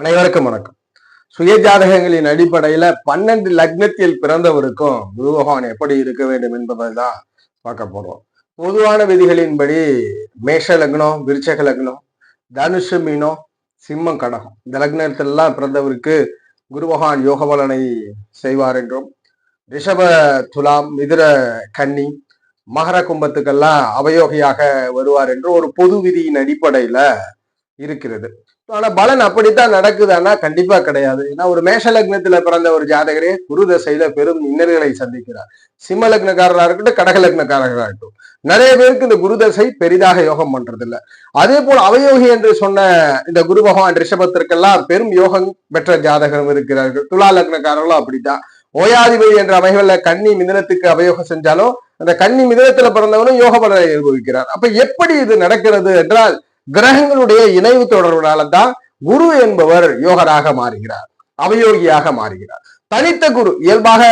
அனைவருக்கும் வணக்கம். சுய ஜாதகங்களின் அடிப்படையில 12 லக்னத்தில் பிறந்தவருக்கும் குரு பகவான் எப்படி இருக்க வேண்டும் என்பதை தான் பார்க்க போறோம். பொதுவான விதிகளின்படி மேஷ லக்னம், விருச்சக லக்னம், தனுஷு, மீனம், சிம்மம், கடகம் இந்த லக்னத்திலெல்லாம் பிறந்தவருக்கு குரு பகவான் யோக பலனை செய்வார் என்றும், ரிஷப, துலாம், மிதுர, கன்னி, மகர, கும்பத்துக்கெல்லாம் அவயோகியாக வருவார் என்று ஒரு பொது விதியின் அடிப்படையில இருக்கிறது. ஆனா பலன் அப்படித்தான் நடக்குதுன்னா கண்டிப்பா கிடையாது. ஏன்னா ஒரு மேஷ லக்னத்துல பிறந்த ஒரு ஜாதகரே குரு தசையில பெரும் இன்னல்களை சந்திக்கிறார். சிம்ம லக்னக்காரராக இருக்கட்டும், கடக லக்னக்காரராக இருக்கட்டும், நிறைய பேருக்கு இந்த குரு தசை பெரிதாக யோகம் பண்றது இல்லை. அதே போல் அவயோகி என்று சொன்ன இந்த குரு பகவான் ரிஷபத்திற்கெல்லாம் பெரும் யோகம் பெற்ற ஜாதகம் இருக்கிறார்கள். துலா லக்னக்காரர்களும் அப்படித்தான். ஓயாதிபதி என்ற அமைகள்ல கன்னி மிதனத்துக்கு அவயோகம் செஞ்சாலும் அந்த கன்னி மிதனத்துல பிறந்தவனும் யோக பலனை அனுபவிக்கிறார். அப்ப எப்படி இது நடக்கிறது என்றால் கிரகங்களுடைய இணைவு தொடர்புனால தான் குரு என்பவர் யோகராக மாறுகிறார், அவயோகியாக மாறுகிறார். தனித்த குரு இயல்பாக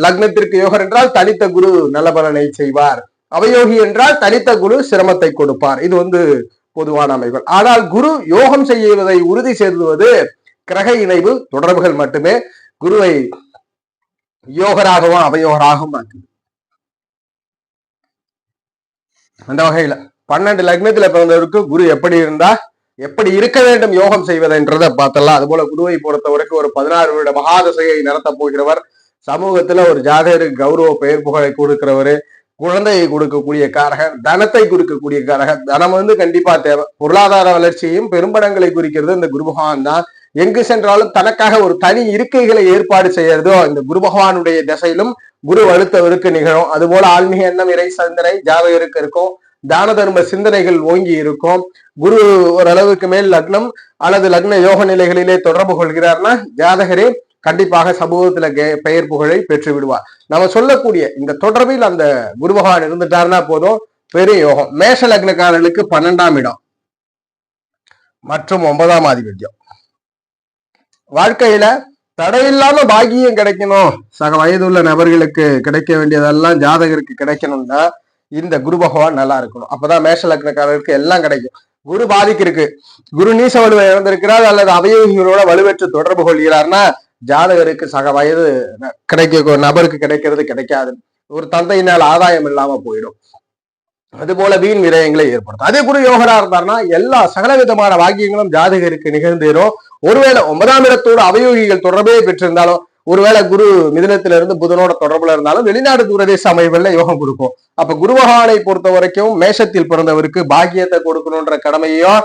லக்னத்திற்கு யோகர் என்றால் தனித்த குரு நல்ல பலனை செய்வார், அவயோகி என்றால் தனித்த குரு சிரமத்தை கொடுப்பார். இது பொதுவான அமைப்புகள். ஆனால் குரு யோகம் செய்வதை உறுதி செய்வது கிரக இணைவு தொடர்புகள் மட்டுமே குருவை யோகராகவும் அவயோகராகவும் ஆக்குது. அந்த வகையில 12 லக்னத்துல பிறந்தவருக்கு குரு எப்படி இருந்தா எப்படி இருக்க வேண்டும் யோகம் செய்வதுன்றதை பார்த்தலாம். அது போல குருவை பொறுத்தவரைக்கும் ஒரு 16 வருட மகாதசையை நடத்த போகிறவர், சமூகத்துல ஒரு ஜாதகருக்கு கௌரவ பெயர் புகழை கொடுக்கிறவரு, குழந்தையை கொடுக்கக்கூடிய காரகன், தனத்தை குறிக்கக்கூடிய காரகன். தனம் கண்டிப்பா தேவை. பொருளாதார வளர்ச்சியையும் பெரும்படங்களை குறிக்கிறது இந்த குரு பகவான் தான். எங்கு சென்றாலும் தனக்காக ஒரு தனி இருக்கைகளை ஏற்பாடு செய்யறதோ இந்த குரு பகவானுடைய திசையிலும் குரு வலுத்தவருக்கு நிகழும். அதுபோல ஆன்மீக எண்ணம், இறை சிந்தனை ஜாதகருக்கு இருக்கும். தான தர்ம சிந்தனைகள் ஓங்கி இருக்கும். குரு ஓரளவுக்கு மேல் லக்னம் அல்லது லக்ன யோக நிலைகளிலே தொடர்பு கொள்கிறார்னா ஜாதகரே கண்டிப்பாக சமூகத்துல பெயர் புகழை பெற்று விடுவார். நம்ம சொல்லக்கூடிய இந்த தொடர்பில் அந்த குரு பகவான் இருந்துட்டாருன்னா போதும், பெரிய யோகம். மேஷ லக்னக்காரர்களுக்கு 12ஆம் இடம் மற்றும் 9ஆம் ஆதிபத்தியம். வாழ்க்கையில தடையில்லாம பாக்கியம் கிடைக்கணும், சக வயதுள்ள நபர்களுக்கு கிடைக்க வேண்டியதெல்லாம் ஜாதகருக்கு கிடைக்கணும்னா இந்த குரு பகவான் நல்லா இருக்கணும். அப்பதான் மேஷ லக்னக்காரருக்கு எல்லாம் கிடைக்கும். குரு பாதிக்கு இருக்கு, குரு நீச வலுவை இழந்திருக்கிறார் அல்லது அவயோகிகளோட வலுவற்று தொடர்பு கொள்கிறார்னா ஜாதகருக்கு சக வயது கிடைக்க நபருக்கு கிடைக்கிறது கிடைக்காது. ஒரு தந்தையினால் ஆதாயம் இல்லாம போயிடும். அது போல வீண் விரயங்களை ஏற்படுத்தும். அதே குரு யோகரா இருந்தார்னா எல்லா சகல விதமான வாக்கியங்களும் ஜாதகருக்கு நிகழ்ந்தேறும். ஒருவேளை 9ஆம் இடத்தோடு அவயோகிகள் தொடர்பே பெற்றிருந்தாலும், ஒருவேளை குரு மிதுனத்தில இருந்து புதனோட தொடர்புல இருந்தாலும் வெளிநாடு தூரதேச அமைப்புல யோகம் கொடுக்கும். அப்ப குரு பகவானை பொறுத்த வரைக்கும் மேஷத்தில் பிறந்தவருக்கு பாக்கியத்தை கொடுக்கணும்ன்ற கடமையும்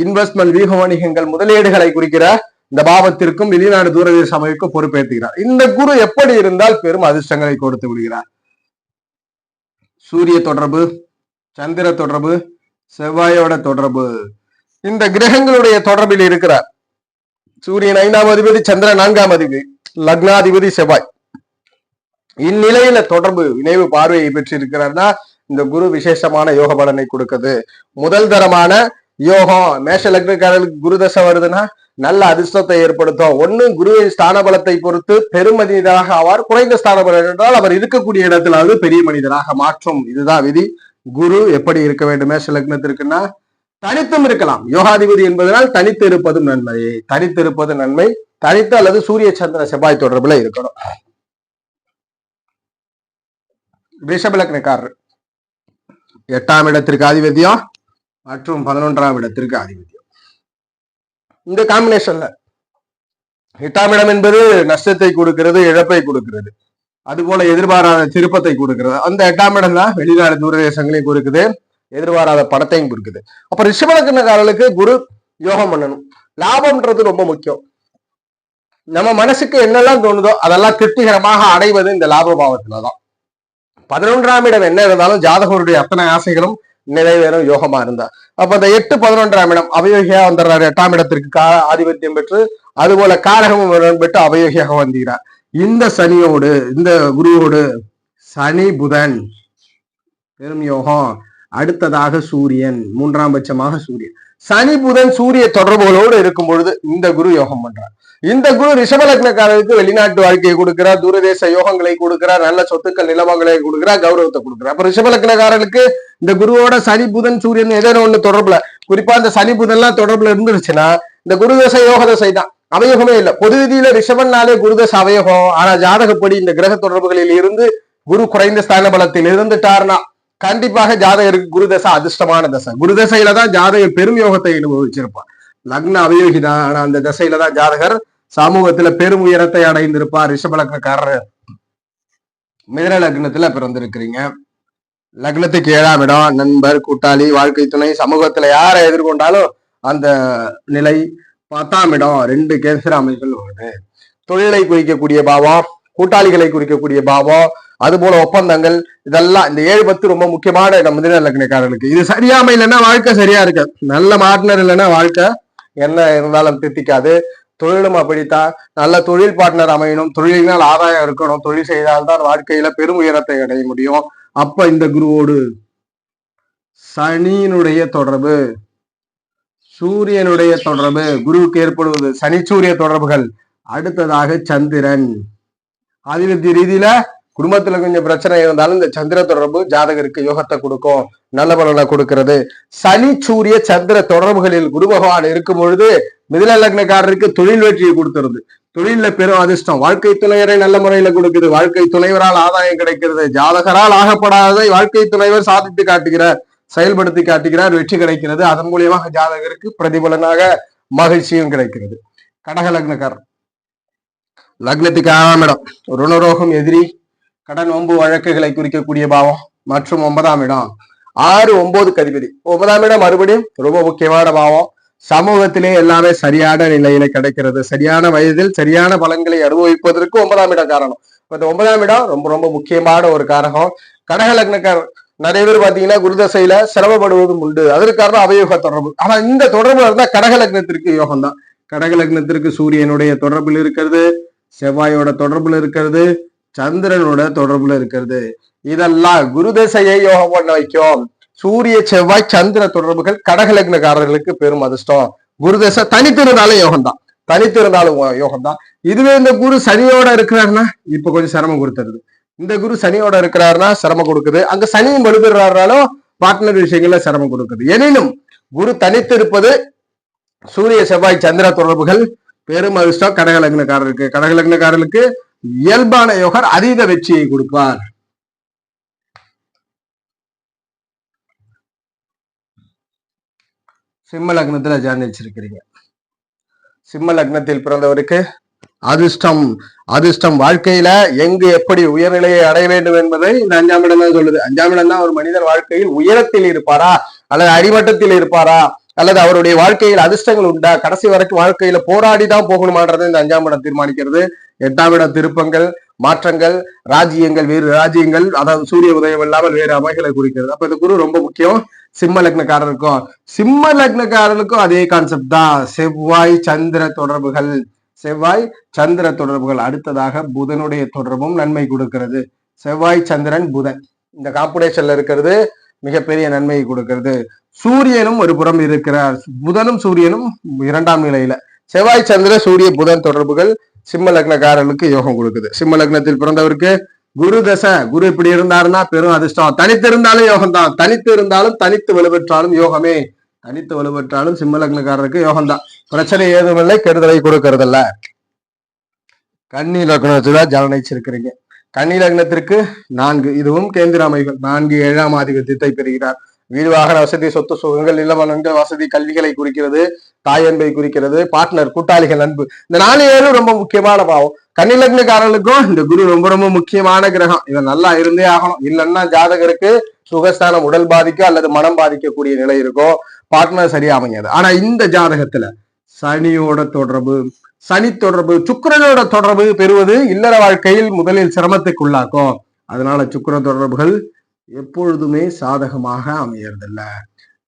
இன்வெஸ்ட்மெண்ட், வீக வணிகங்கள், முதலீடுகளை குறிக்கிற இந்த பாவத்திற்கும் வெளிநாடு தூரதேச அமைப்புக்கும் பொறுப்பேற்றுகிறார். இந்த குரு எப்படி இருந்தால் பெரும் அதிர்ஷ்டங்களை கொடுத்து விடுகிறார். சூரிய தொடர்பு, சந்திர தொடர்பு, செவ்வாயோட தொடர்பு, இந்த கிரகங்களுடைய தொடர்பில் இருக்கிறார். சூரியன் 5ஆம் அதிபதி, சந்திரன் 4ஆம் அதிபதி, லக்னாதிபதி செவ்வாய். இந்நிலையில தொடர்பு இணைவு பார்வையை பெற்றிருக்கிறார்னா இந்த குரு விசேஷமான யோக பலனை கொடுக்குது. முதல் தரமான யோகம். மேஷ லக்னக்காரர்களுக்கு குரு தசை வருதுன்னா நல்ல அதிர்ஷ்டத்தை ஏற்படுத்தும். ஒண்ணு குருவின் ஸ்தான பலத்தை பொறுத்து பெரும் மனிதராக ஆவார், குறைந்த ஸ்தான பலம் என்றால் அவர் இருக்கக்கூடிய இடத்திலாவது பெரிய மனிதராக மாற்றும். இதுதான் விதி. குரு எப்படி இருக்க வேண்டும் மேஷ லக்னத்திற்குன்னா தனித்தும் இருக்கலாம். யோகாதிபதி என்பதனால் தனித்து இருப்பதும் நன்மை, தனித்து இருப்பது நன்மை. தனித்து அல்லது சூரிய சந்திர செவ்வாய் தொடர்புல இருக்கணும். ரிஷப லக்னக்காரர் 8ஆம் இடத்திற்கு ஆதிபத்தியம் மற்றும் 11ஆம் இடத்திற்கு ஆதிபத்தியம். இந்த காம்பினேஷன்ல 8ஆம் இடம் என்பது நஷ்டத்தை கொடுக்கிறது, இழப்பை கொடுக்கிறது, அதுபோல எதிர்பாராத திருப்பத்தை கொடுக்கிறது. அந்த 8ஆம் இடம் தான் வெளிநாடு தூரதேசங்களையும் கொடுக்குது, எதிர்பாராத பணத்தையும் கொடுக்குது. அப்ப ரிஷப லக்னக்காரர்களுக்கு குரு யோகம் பண்ணணும். லாபம்ன்றது ரொம்ப முக்கியம். நம்ம மனசுக்கு என்னெல்லாம் தோணுதோ அதெல்லாம் திருப்திகரமாக அடைவது இந்த லாப பாவத்துலதான். 11ஆம் இடம் என்ன இருந்தாலும் ஜாதகருடைய அத்தனை ஆசைகளும் நிறைவேறும் யோகமா இருந்தா. அப்ப அந்த 8, 11ஆம் இடம் அவயோகியா வந்துடுறாரு. 8ஆம் இடத்திற்கு ஆதிபத்தியம் பெற்று அதுபோல காரகமும் பெற்று அவயோகியாக வந்துகிறார். இந்த சனியோடு, இந்த குருவோடு சனி புதன் பெரும் யோகம். அடுத்ததாக சூரியன், 3ஆம் பட்சமாக சூரியன். சனி புதன் சூரிய தொடர்புகளோடு இருக்கும் பொழுது இந்த குரு யோகம் பண்றார். இந்த குரு ரிஷப லக்னக்காரருக்கு வெளிநாட்டு வாழ்க்கையை கொடுக்கிறார், தூரதேச யோகங்களை கொடுக்கிறார், நல்ல சொத்துக்கள் நிலவங்களை கொடுக்கிறார், கௌரவத்தை கொடுக்கிறார். அப்ப ரிஷப லக்னக்காரர்களுக்கு இந்த குருவோட சனி புதன் சூரியன் ஏதோ ஒண்ணு தொடர்புல, குறிப்பா இந்த சனி புதன் எல்லாம் தொடர்புல இருந்துருச்சுன்னா இந்த குருதசை யோக தசை தான், அவயோகமே இல்லை. பொது விதியில ரிஷபன்னாலே குருதசை அவயோகம். ஆனா ஜாதகப்படி இந்த கிரக தொடர்புகளில் இருந்து குரு குறைந்த ஸ்தான பலத்தில் இருந்துட்டாருன்னா கண்டிப்பாக ஜாதகருக்கு குருதசை அதிர்ஷ்டமான தசை. குருதசையில தான் ஜாதகர் பெரும் யோகத்தை அனுபவிச்சிருப்பார். லக்ன அவயோகி தான், ஆனா அந்த தசையில தான் ஜாதகர் சமூகத்துல பெரும் உயரத்தை அடைந்திருப்பார். ரிஷப லக்னக்காரர். மிதுன லக்னத்துல பிறந்திருக்கிறீங்க. லக்னத்துக்கு 7ஆம் இடம் நண்பர், கூட்டாளி, வாழ்க்கை துணை, சமூகத்துல யாரை எதிர்கொண்டாலும் அந்த நிலை. 10ஆம் இடம் 2 கேந்திர அமைப்புகள் வருது. தொழிலை குறிக்கக்கூடிய பாவம், கூட்டாளிகளை குறிக்கக்கூடிய பாவம், அது போல ஒப்பந்தங்கள், இதெல்லாம் இந்த 7, 10 ரொம்ப முக்கியமான இடம் மிதுன லக்னக்காரர்களுக்கு. இது சரியாம இல்லைன்னா வாழ்க்கை சரியா இருக்கு. நல்ல பார்ட்னர் இல்லைன்னா வாழ்க்கை என்ன இருந்தாலும் தித்திக்காது. தொழிலும் அப்படித்தான். நல்ல தொழில் பார்ட்னர் அமையணும், தொழிலினால் ஆதாயம் இருக்கணும், தொழில் செய்தால்தான் வாழ்க்கையில பெரும் உயரத்தை அடைய முடியும். அப்ப இந்த குருவோடு சனியினுடைய தொடர்பு, சூரியனுடைய தொடர்பு, குருவுக்கு ஏற்படுவது சனி சூரிய தொடர்புகள். அடுத்ததாக சந்திரன். ஆதிபத்திய ரீதியில குடும்பத்துல கொஞ்சம் பிரச்சனை இருந்தாலும் இந்த சந்திர தொடர்பு ஜாதகருக்கு யோகத்தை கொடுக்கும், நல்ல பலனை கொடுக்கிறது. சனி சூரிய சந்திர தொடர்புகளில் குரு பகவான் இருக்கும் பொழுது மிதுன லக்னக்காரருக்கு தொழில் வெற்றியை கொடுத்துருது. தொழில பெரும் அதிர்ஷ்டம், வாழ்க்கை துணைவரை நல்ல முறையில கொடுக்குது, வாழ்க்கை துணைவரால் ஆதாயம் கிடைக்கிறது, ஜாதகரால் ஆகப்படாததை வாழ்க்கை துணைவர் சாதித்து காட்டுகிறார், செயல்படுத்தி காட்டுகிறார், வெற்றி கிடைக்கிறது. அதன் மூலியமாக ஜாதகருக்கு பிரதிபலனாக மகிழ்ச்சியும் கிடைக்கிறது. கடக லக்னக்காரர். லக்னத்துக்கு 6ஆம் இடம் ருணரோகம், எதிரி, கடன், வம்பு, வழக்குகளை குறிக்கக்கூடிய பாவம் மற்றும் 9ஆம் இடம் 6, 9 அதிபதி. 9ஆம் இடம் மறுபடியும் ரொம்ப முக்கியமான பாவம். சமூகத்திலே எல்லாமே சரியான நிலையில கிடைக்கிறது. சரியான வயதில் சரியான பலன்களை அனுபவிப்பதற்கு 9ஆம் இடம் காரணம். இந்த 9ஆம் இடம் ரொம்ப ரொம்ப முக்கியமான ஒரு காரகம். கடக லக்னக்காரர் நிறைய பேர் பாத்தீங்கன்னா குருதசையில சிரமப்படுவதும் உண்டு. அதற்கு காரணம் அவயோக தொடர்பு. ஆனா இந்த தொடர்பு இருந்தா கடக லக்னத்திற்கு யோகம் தான். கடக லக்னத்திற்கு சூரியனுடைய தொடர்பில் இருக்கிறது, செவ்வாயோட தொடர்புல இருக்கிறது, சந்திரனோட தொடர்புல இருக்கிறது. இதெல்லாம் குருதசையை யோகம் பண்ண வைக்கும். சூரிய செவ்வாய் சந்திர தொடர்புகள் கடக லக்னக்காரர்களுக்கு பெரும் அதிர்ஷ்டம். குருதசை தனித்திருந்தாலும் யோகம் தான், தனித்திருந்தாலும் யோகம் தான். இதுவே இந்த குரு சனியோட இருக்கிறாருன்னா இப்ப கொஞ்சம் சிரமம் கொடுத்துருது. இந்த குரு சனியோட இருக்கிறாருன்னா சிரமம் கொடுக்குது. அங்க சனியும் வலுப்பெறாருனாலும் பார்ட்னர் விஷயங்கள்ல சிரமம் கொடுக்குது. எனினும் குரு தனித்திருப்பது சூரிய செவ்வாய் சந்திர தொடர்புகள் பெரும் அதிர்ஷ்டம் கடக லக்னக்காரருக்கு. கடக லக்னக்காரர்களுக்கு இயல்பான யோகர் அதீத வெற்றியை கொடுப்பார். சிம்ம லக்னத்துல ஜானிச்சிருக்கிறீங்க. சிம்ம லக்னத்தில் பிறந்தவருக்கு அதிர்ஷ்டம், அதிர்ஷ்டம் வாழ்க்கையில எங்கு எப்படி உயர்நிலையை அடைய வேண்டும் என்பதை இந்த 5ஆம் இடம் தான் சொல்லுது. 5ஆம் இடம் தான் ஒரு மனிதன் வாழ்க்கையில் உயரத்தில் இருப்பாரா அல்லது அடிமட்டத்தில் இருப்பாரா அல்லது அவருடைய வாழ்க்கையில் அதிர்ஷ்டங்கள் உண்டா, கடைசி வரைக்கும் வாழ்க்கையில போராடிதான் போகணுமான்றதை இந்த 5ஆம் இடம் தீர்மானிக்கிறது. 8ஆம் இடம் திருப்பங்கள், மாற்றங்கள், ராஜ்யங்கள், வேறு ராஜ்யங்கள், அதாவது சூரிய உதயம் இல்லாமல் வேறு அமைகளை குறிக்கிறது. அப்ப இந்த குரு ரொம்ப முக்கியம். சிம்ம லக்னக்காரருக்கும் சிம்ம லக்னக்காரருக்கும் அதே கான்செப்ட் தான். செவ்வாய் சந்திர தொடர்புகள், செவ்வாய் சந்திர தொடர்புகள். அடுத்ததாக புதனுடைய தொடர்பும் நன்மை கொடுக்கிறது. செவ்வாய் சந்திரன் புதன் இந்த காம்பினேஷன்ல இருக்கிறது மிகப்பெரிய நன்மையை கொடுக்கிறது. சூரியனும் ஒரு புறம் இருக்கிறார், புதனும் சூரியனும் 2ஆம் நிலையில. செவ்வாய் சந்திர சூரிய புதன் தொடர்புகள் சிம்ம லக்னக்காரர்களுக்கு யோகம் கொடுக்குது. சிம்ம லக்னத்தில் பிறந்தவருக்கு குரு தசை, குரு இப்படி இருந்தாருன்னா பெரும் அதிர்ஷ்டம். தனித்து இருந்தாலும் யோகம் தான், தனித்து இருந்தாலும் தனித்து வலுப்பெற்றாலும் யோகமே. தனித்து வலுப்பெற்றாலும் சிம்ம லக்னக்காரருக்கு யோகம் தான். பிரச்சனை ஏதும் இல்லை, கெடுதலை கொடுக்கறதில்ல. கன்னி லக்னத்துல ஜனனிச்சிருக்கிறீங்க. கன்னி லக்னத்திற்கு 4, இதுவும் கேந்திர அமைகள். 4, 7ஆம் ஆதிபத்தியத்தை பெறுகிறார். வீடு, வாகன வசதி, சொத்து சுகங்கள், இல்லமனங்கள் வசதி, கல்விகளை குறிக்கிறது, தாய் அன்பை குறிக்கிறது, பார்ட்னர், கூட்டாளிகள் அன்பு. இந்த 4, 7 ரொம்ப முக்கியமான பாவம். கன்னி லக்னக்காரர்களுக்கும் இந்த குரு ரொம்ப ரொம்ப முக்கியமான கிரகம். இவன் நல்லா இருந்தே ஆகணும். இல்லைன்னா ஜாதகருக்கு சுகஸ்தானம் உடல் பாதிக்க அல்லது மனம் பாதிக்கக்கூடிய நிலை இருக்கும், பார்ட்னர் சரியா அமையாது. ஆனா இந்த ஜாதகத்துல சனியோட தொடர்பு, சனி தொடர்பு, சுக்கிரனோட தொடர்பு பெறுவது இல்லற வாழ்க்கையில் முதலில் சிரமத்துக்குள்ளாக்கும். அதனால சுக்கிர தொடர்புகள் எப்பொழுதுமே சாதகமாக அமையறதில்ல.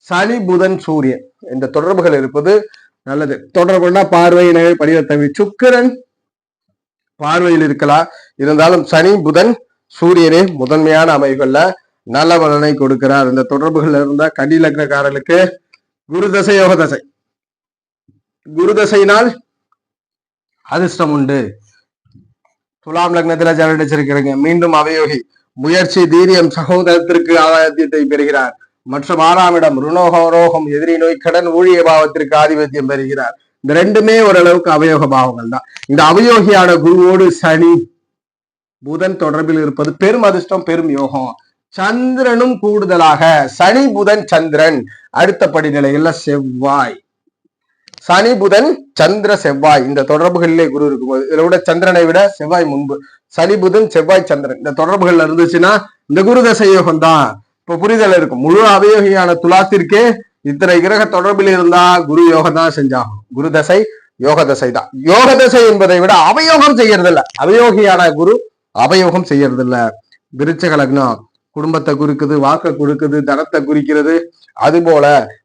சனி புதன் சூரியன் இந்த தொடர்புகள் இருப்பது நல்லது. தொடர்புனா பார்வை, இணைவை, பரிவர்த்தனை. சுக்கிரன் பார்வையில் இருக்கலாம், இருந்தாலும் சனி புதன் சூரியனே முதன்மையான அமைப்புகள்ல நல்ல பலனை கொடுக்கிறார். இந்த தொடர்புகள் இருந்தா கன்னி லக்னக்காரர்களுக்கு குரு தசை யோக தசை, குரு தசையினால் அதிர்ஷ்டம் உண்டு. துலாம் லக்னத்துல ஜனடிச்சிருக்கிறீங்க. மீண்டும் அவயோகி, முயற்சி, தீரியம், சகோதரத்திற்கு ஆதாயத்தை பெறுகிறார். மற்றும் 6ஆம் இடம் ருணோகம், எதிரி நோய், கடன், ஊழிய பாவத்திற்கு ஆதிபத்தியம் பெறுகிறார். இந்த ரெண்டுமே ஓரளவுக்கு அவயோக பாவங்கள் தான். இந்த அவயோகியான குருவோடு சனி புதன் தொடர்பில் இருப்பது பெரும் அதிர்ஷ்டம், பெரும் யோகம். சந்திரனும் கூடுதலாக சனி புதன் சந்திரன் அடுத்த படிநிலைகள்ல செவ்வாய், சனி புதன் சந்திர செவ்வாய் இந்த தொடர்புகளிலே குரு இருக்கும்போது, இதை விட சந்திரனை விட செவ்வாய் முன்பு, சனி புதன் செவ்வாய் சந்திரன் இந்த தொடர்புகள்ல இருந்துச்சுன்னா இந்த குரு தசை யோகம் தான். இப்ப புரிதல் இருக்கும். முழு அவயோகியான துலாத்திற்கே இத்தனை கிரக தொடர்பில் இருந்தா குரு யோகம் தான் செஞ்சாகும். குரு தசை யோக தசை தான். யோக தசை என்பதை விட அவயோகம் செய்யறது இல்ல. அவயோகியான குரு அவயோகம் செய்யறது இல்ல. விருச்சக லக்னம் குடும்பத்தை குறிக்குது, வாக்க குறிக்குது, தனத்தை குறிக்கிறது. அது போல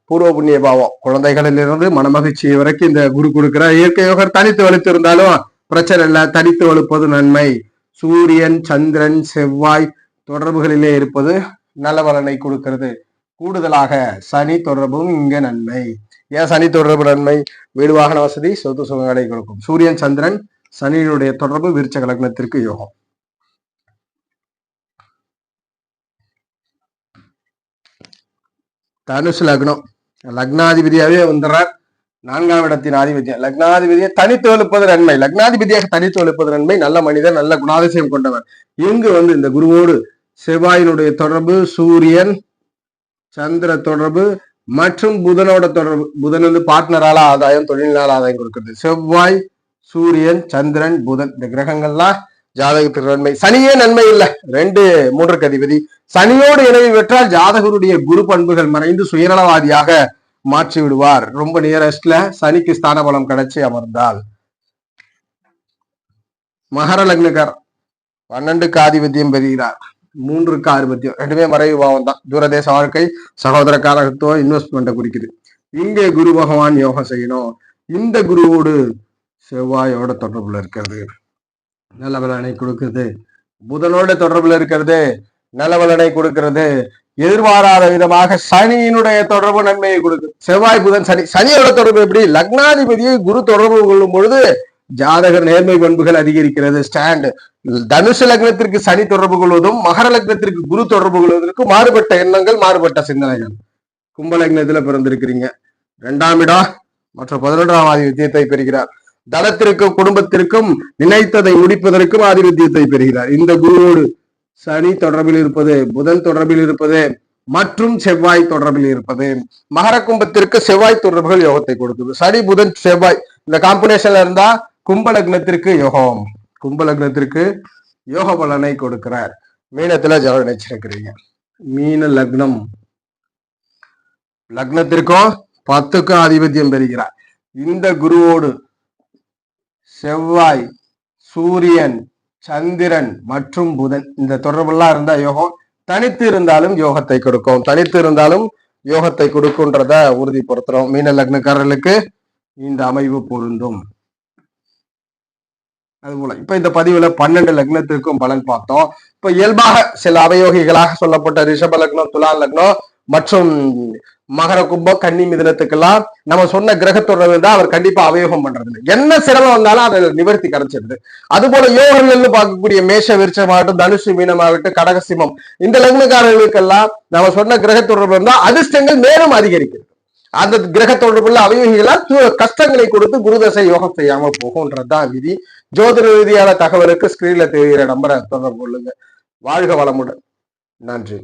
பூர்வ புண்ணிய பாவம் குழந்தைகளிலிருந்து மனமகிழ்ச்சி வரைக்கும் இந்த குரு கொடுக்கிற இயற்கை யோகர் தனித்து வலுத்து இருந்தாலும் பிரச்சனை இல்லை. தனித்து வலுப்பது நன்மை. சூரியன் சந்திரன் செவ்வாய் தொடர்புகளிலே இருப்பது நல்ல பலனை கொடுக்கிறது. கூடுதலாக சனி தொடர்பும் இங்க நன்மை. ஏன் சனி தொடர்பு நன்மை? வீடு வாகன வசதி, சொத்து சுகங்களை கொடுக்கும். சூரியன் சந்திரன் சனியினுடைய தொடர்பு விருச்சக லக்னத்திற்கு யோகம். தனுசு லக்னம் லக்னாதிபதியாவே வந்துடுறார். 4ஆம் இடத்தின் ஆதிபத்தியம். லக்னாதிபதியை தனித்து வலுப்பது நன்மை. லக்னாதிபதியாக தனித்து வலுப்பது நன்மை. நல்ல மனிதர், நல்ல குணாதிசயம் கொண்டவர். இங்கு இந்த குருவோடு செவ்வாயினுடைய தொடர்பு, சூரியன் சந்திர தொடர்பு மற்றும் புதனோட தொடர்பு. புதன் பார்ட்னரால ஆதாயம், தொழில்நாள ஆதாயம் கொடுக்கிறது. செவ்வாய் சூரியன் சந்திரன் புதன் இந்த கிரகங்கள்லாம் ஜாதகத்திற்கு நன்மை. சனியே நன்மை இல்லை. 2-3 அதிபதி சனியோடு இணைவு பெற்றால் ஜாதகருடைய குரு பண்புகள் மறைந்து சுயநலவாதியாக மாற்றி விடுவார். ரொம்ப நியரஸ்ட்ல சனிக்கு ஸ்தான பலம் கிடைச்சி அமர்ந்தால். மகர லக்னக்கார் 12க்கு ஆதிபத்தியம் பெறுகிறார். 3க்கு ஆதிபத்தியம், ரெண்டுமே மறைவு பாவம் தான். தூரதேச வாழ்க்கை, சகோதர காரகத்துவம், இன்வெஸ்ட்மெண்ட்டை குறிக்குது. இங்கே குரு பகவான் யோகம் செய்யணும். இந்த குருவோடு செவ்வாயோட தொடர்புல இருக்கிறது நல்ல பலனை கொடுக்கிறது. புதனோட தொடர்புல இருக்கிறது நல்ல பலனை கொடுக்கிறது. எதிர்பாராத விதமாக சனியினுடைய தொடர்பு நன்மையை கொடுக்குது. செவ்வாய் புதன் சனி, சனியோட தொடர்பு எப்படி? லக்னாதிபதியை குரு தொடர்பு கொள்ளும் பொழுது ஜாதகர் நேர்மை பண்புகள் அதிகரிக்கிறது. ஸ்டாண்ட். தனுசு லக்னத்திற்கு சனி தொடர்பு கொள்வதும் மகர லக்னத்திற்கு குரு தொடர்பு கொள்வதற்கு மாறுபட்ட எண்ணங்கள், மாறுபட்ட சிந்தனைகள். கும்ப லக்னத்துல பிறந்திருக்கிறீங்க. 2ஆம் இடம் மற்ற 11ஆம் ஆதிபத்தியத்தை பெறுகிறார். தனத்திற்கும் குடும்பத்திற்கும் நினைத்ததை முடிப்பதற்கும் ஆதிபத்தியத்தை பெறுகிறார். இந்த குருவோடு சனி தொடர்பில் இருப்பது, புதன் தொடர்பில் இருப்பது மற்றும் செவ்வாய் தொடர்பில் இருப்பது. மகர கும்பத்திற்கு செவ்வாய் தொடர்புகள் யோகத்தை கொடுக்குது. சனி புதன் செவ்வாய் இந்த காம்பினேஷன்ல இருந்தா கும்ப லக்னத்திற்கு யோகம், கும்ப லக்னத்திற்கு யோக பலனை கொடுக்கிறார். மீனத்துல ஜலம் நினைச்சிருக்கிறீங்க. மீன லக்னம் லக்னத்திற்கும் 10க்கும் ஆதிபத்தியம் பெறுகிறார். இந்த குருவோடு செவ்வாய் சூரியன் சந்திரன் மற்றும் புதன் இந்த தொடர்பெல்லாம் இருந்தா யோகம். தனித்து இருந்தாலும் யோகத்தை கொடுக்கும். தனித்து இருந்தாலும் யோகத்தை கொடுக்கும்ன்றத உறுதிப்படுத்துறோம். மீன லக்னக்காரர்களுக்கு இந்த அமைவு பொருந்தும். அதுபோல இப்ப இந்த பதிவுல 12 லக்னத்திற்கும் பலன் பார்த்தோம். இப்ப இயல்பாக சில அவயோகிகளாக சொல்லப்பட்ட ரிஷப லக்னம், துலா லக்னம் மற்றும் மகர கும்பம், கன்னி மிதனத்துக்கெல்லாம் நம்ம சொன்ன கிரகத்தொடர்பு தான் அவர் கண்டிப்பா அவயோகம் பண்றது இல்லை. என்ன சிரமம் வந்தாலும் அதை நிவர்த்தி கிடைச்சிருது. அது போல யோகங்கள்னு பார்க்கக்கூடிய மேஷ விருட்சமாகட்டும், தனுசு மீனமாகட்டும், கடகசிமம் இந்த லக்னக்காரர்களுக்கெல்லாம் நம்ம சொன்ன கிரகத்தொடர்பு இருந்தா அதிர்ஷ்டங்கள் மேலும் அதிகரிக்கிறது. அந்த கிரக தொடர்புள்ள அவயோகிகளா கஷ்டங்களை கொடுத்து குருதசை யோகம் செய்யாம போகும்ன்றதுதான் விதி. ஜோதிட ரீதியான தகவலுக்கு ஸ்கிரீன்ல தெரிகிற நம்பரை தொடர்பு கொள்ளுங்க. வாழ்க வளமுடன். நன்றி.